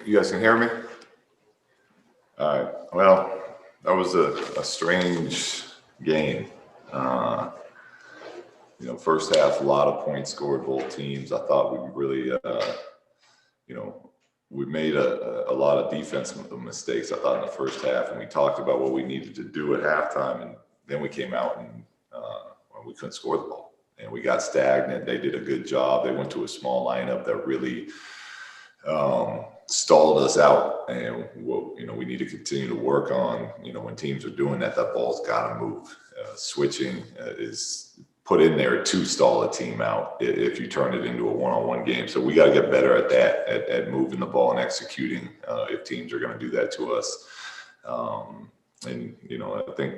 You guys can hear me? All right. Well, that was a strange game. Uh, First half, a lot of points scored, both teams. I thought we really, you know, we made a lot of defensive mistakes, I thought, in the first half. And we talked about what we needed to do at halftime. And then we came out and we couldn't score the ball. And we got stagnant. They did a good job. They went to a small lineup that really stalled us out, and we need to continue to work on. When teams are doing that, that ball's got to move. Switching is put in there to stall a team out if you turn it into a one-on-one game. So we got to get better at that, at moving the ball and executing if teams are going to do that to us. I think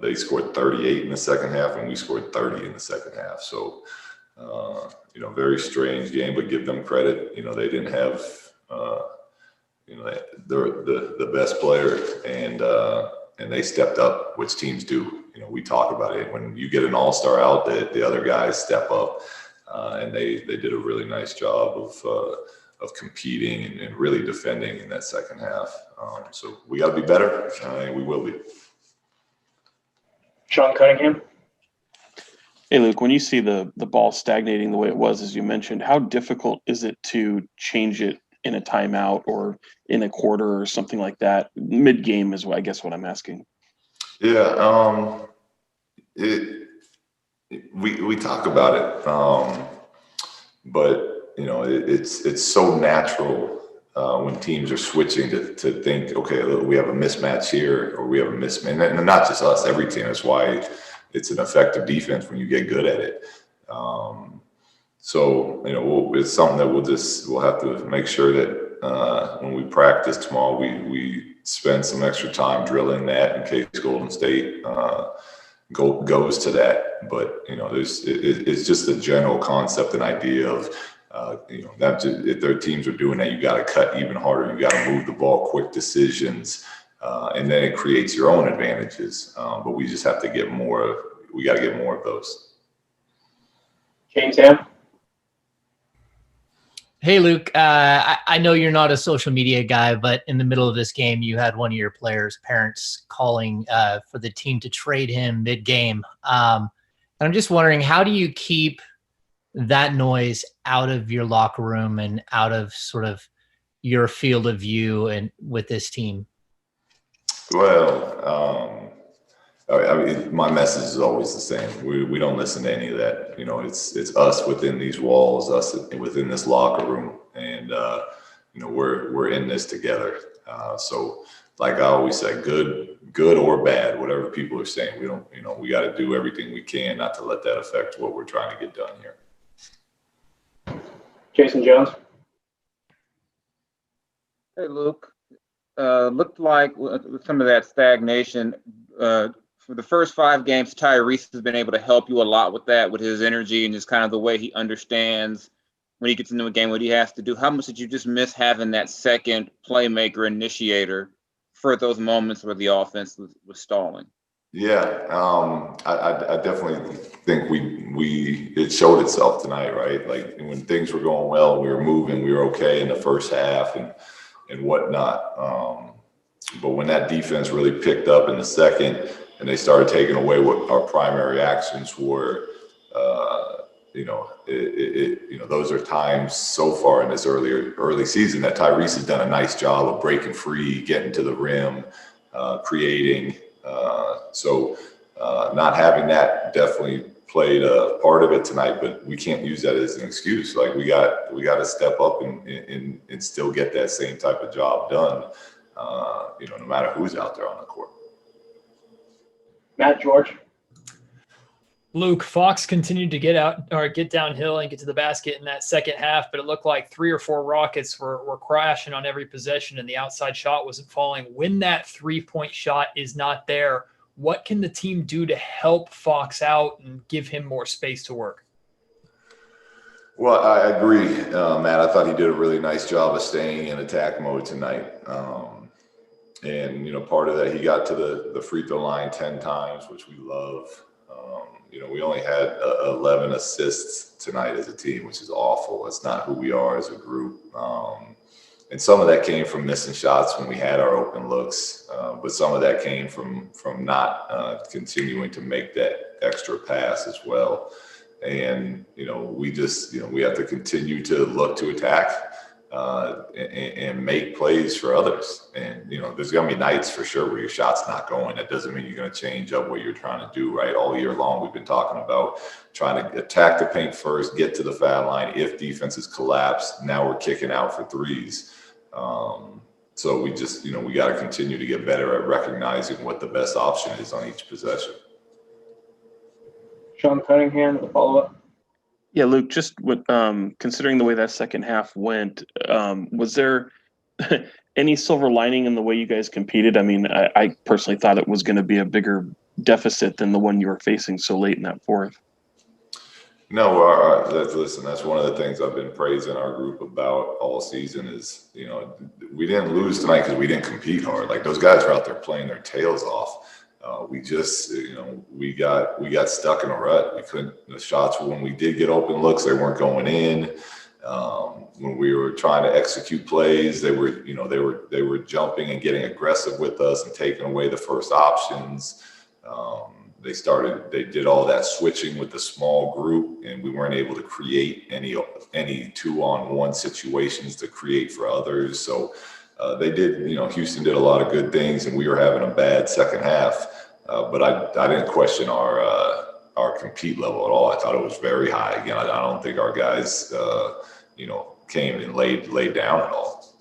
they scored 38 in the second half, and we scored 30 in the second half. So very strange game, but give them credit. They didn't have the best player, and they stepped up, which teams do. We talk about it. When you get an all-star out, the other guys step up, and they did a really nice job of competing and really defending in that second half. So we got to be better, and we will be. Sean Cunningham. Hey, Luke, when you see the ball stagnating the way it was, as you mentioned, how difficult is it to change it in a timeout or in a quarter or something like that? Mid-game is, I guess, what I'm asking. Yeah, we talk about it, but it's so natural when teams are switching to think, okay, we have a mismatch here, or we have a mismatch, and not just us, every team. That's why it's an effective defense when you get good at it. It's something that we'll have to make sure that when we practice tomorrow, we spend some extra time drilling that in case Golden State goes to that. But it's just a general concept and idea of not just, if their teams are doing that, you got to cut even harder. You got to move the ball, quick decisions, and then it creates your own advantages. But we just have to get more. We got to get more of those. James Ham. Hey, Luke, I know you're not a social media guy, but in the middle of this game, you had one of your players' parents calling for the team to trade him mid-game. And I'm just wondering, how do you keep that noise out of your locker room and out of sort of your field of view and with this team? Well, my message is always the same. We don't listen to any of that. It's us within these walls, us within this locker room, and we're in this together. So, like I always say, good or bad, whatever people are saying, we got to do everything we can not to let that affect what we're trying to get done here. Jason Jones. Hey, Luke. Looked like with some of that stagnation, for the first 5 games, Tyrese has been able to help you a lot with that, with his energy and just kind of the way he understands when he gets into a game what he has to do. How much did you just miss having that second playmaker initiator for those moments where the offense was stalling? Yeah, I definitely think it showed itself tonight, right? Like when things were going well, we were moving, we were okay in the first half and whatnot. But when that defense really picked up in the second, and they started taking away what our primary actions were, those are times so far in this early season that Tyrese has done a nice job of breaking free, getting to the rim, creating. Not having that definitely played a part of it tonight, but we can't use that as an excuse. Like we got to step up and still get that same type of job done, no matter who's out there on the court. Matt George. Luke, Fox continued to get downhill and get to the basket in that second half, but it looked like 3 or 4 Rockets were crashing on every possession and the outside shot wasn't falling. When that 3-point shot is not there, what can the team do to help Fox out and give him more space to work? Well, I agree, Matt. I thought he did a really nice job of staying in attack mode tonight. Part of that, he got to the free throw line 10 times, which we love. We only had 11 assists tonight as a team, which is awful. It's not who we are as a group. and some of that came from missing shots when we had our open looks, but some of that came from not continuing to make that extra pass as well. And we just we have to continue to look to attack and make plays for others. And there's gonna be nights for sure where your shot's not going. That doesn't mean you're gonna change up what you're trying to do. Right, all year long we've been talking about trying to attack the paint first, get to the foul line. If defenses collapse, now we're kicking out for threes. So we just, we got to continue to get better at recognizing what the best option is on each possession. Sean Cunningham, a follow-up. Yeah, Luke, just with considering the way that second half went, was there any silver lining in the way you guys competed? I mean, I personally thought it was going to be a bigger deficit than the one you were facing so late in that fourth. No, listen, that's one of the things I've been praising our group about all season is, we didn't lose tonight because we didn't compete hard. Like, those guys are out there playing their tails off. We just, we got stuck in a rut. We couldn't, the shots, when we did get open looks, they weren't going in. When we were trying to execute plays, they were jumping and getting aggressive with us and taking away the first options. They did all that switching with the small group, and we weren't able to create any 2-on-1 situations to create for others. So they did, Houston did a lot of good things, and we were having a bad second half. But I didn't question our compete level at all. I thought it was very high. Again, I don't think our guys, came and laid down at all.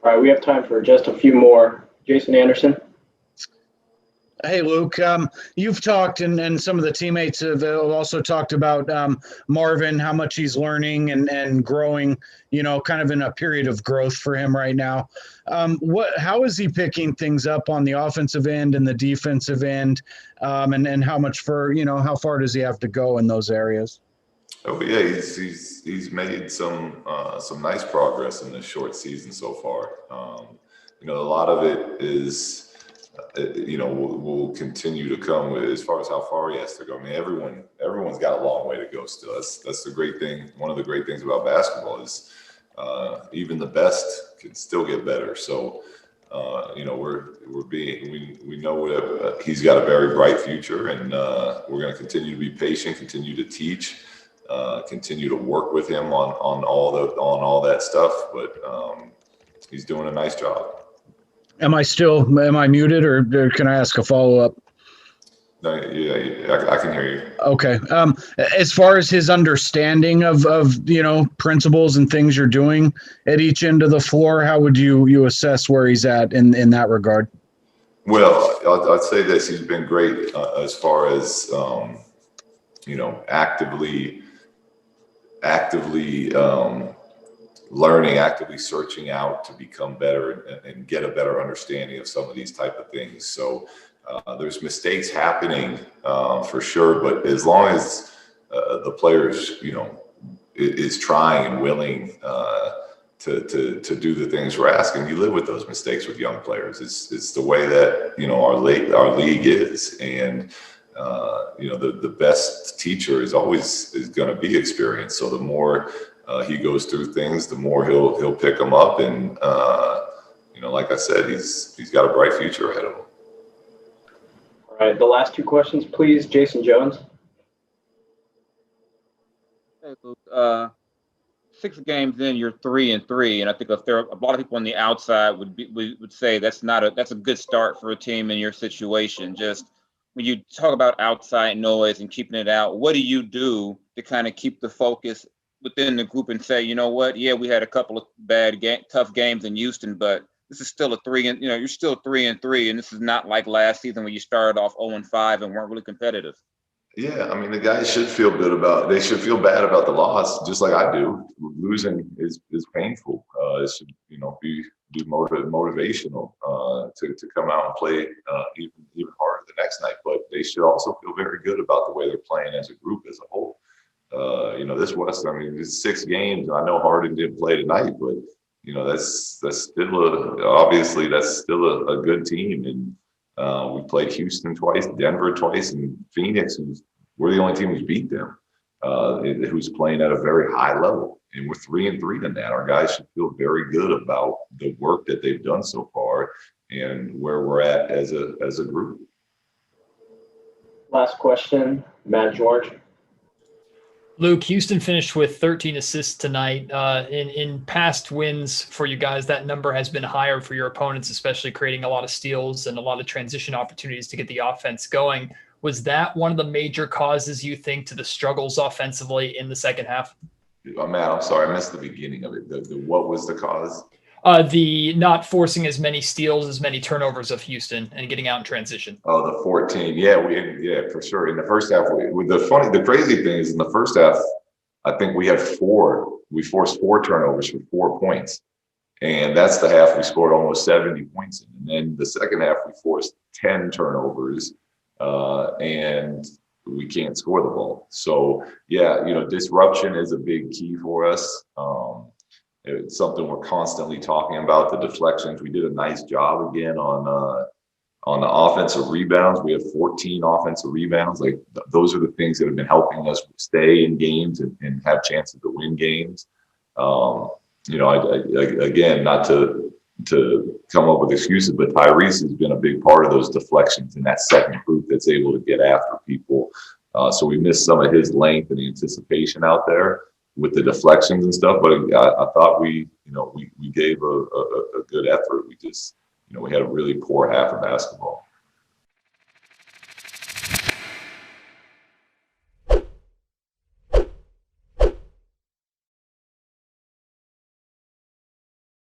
All right, we have time for just a few more. Jason Anderson. Hey, Luke, you've talked and some of the teammates have also talked about Marvin, how much he's learning and growing, kind of in a period of growth for him right now. How is he picking things up on the offensive end and the defensive end? And how much how far does he have to go in those areas? Oh yeah, he's made some nice progress in this short season so far. A lot of it is, will continue to come with, as far as how far he has to go. I mean, everyone's got a long way to go still. That's the great thing. One of the great things about basketball is even the best can still get better. So, we know he's got a very bright future, and we're going to continue to be patient, continue to teach, continue to work with him on all that stuff. But he's doing a nice job. Am I muted or can I ask a follow-up? No, yeah, I can hear you. Okay. As far as his understanding of principles and things you're doing at each end of the floor, how would you assess where he's at in that regard? Well, I'd say this: he's been great as far as actively learning, actively searching out to become better and get a better understanding of some of these type of things. So there's mistakes happening for sure, but as long as the players, is trying and willing to do the things we're asking, you live with those mistakes with young players. It's the way that our league is, and the best teacher is going to be experience. So the more he goes through things, the more he'll pick them up, and like I said, he's got a bright future ahead of him. All right, the last two questions, please. Jason Jones. Hey, Luke, 6 games in, you're 3-3, and I think if there are a lot of people on the outside would say that's a good start for a team in your situation. Just when you talk about outside noise and keeping it out, what do you do to kind of keep the focus within the group and say, you know what? Yeah, we had a couple of tough games in Houston, but this is still you're still 3-3, and this is not like last season when you started off 0-5 and weren't really competitive. Yeah, I mean, the guys should feel they should feel bad about the loss, just like I do. Losing is painful. It should, be motivational to come out and play even harder the next night. But they should also feel very good about the way they're playing as a group, as a whole. This West, I mean, it's 6 games. I know Harden didn't play tonight, but that's still obviously a good team. And we played Houston twice, Denver twice, and Phoenix. We're the only team who's beat them, who's playing at a very high level. and we're 3-3 in that. Our guys should feel very good about the work that they've done so far and where we're at as a group. Last question, Matt George. Luke, Houston finished with 13 assists tonight. In past wins for you guys, that number has been higher for your opponents, especially creating a lot of steals and a lot of transition opportunities to get the offense going. Was that one of the major causes, you think, to the struggles offensively in the second half? Matt, I'm sorry, I missed the beginning of it. What was the cause? The not forcing as many steals, as many turnovers of Houston and getting out in transition. Oh, the 14. Yeah, for sure. In the first half, the crazy thing is in the first half, I think we had 4. We forced 4 turnovers for 4 points. And that's the half we scored almost 70 points in. And then the second half, we forced 10 turnovers and we can't score the ball. So, yeah, disruption is a big key for us. It's something we're constantly talking about, the deflections. We did a nice job again on the offensive rebounds. We have 14 offensive rebounds. Like those are the things that have been helping us stay in games and have chances to win games. Again, not to come up with excuses, but Tyrese has been a big part of those deflections in that second group that's able to get after people. So we missed some of his length and anticipation out there with the deflections and stuff. But I thought we gave a good effort. We just, we had a really poor half of basketball.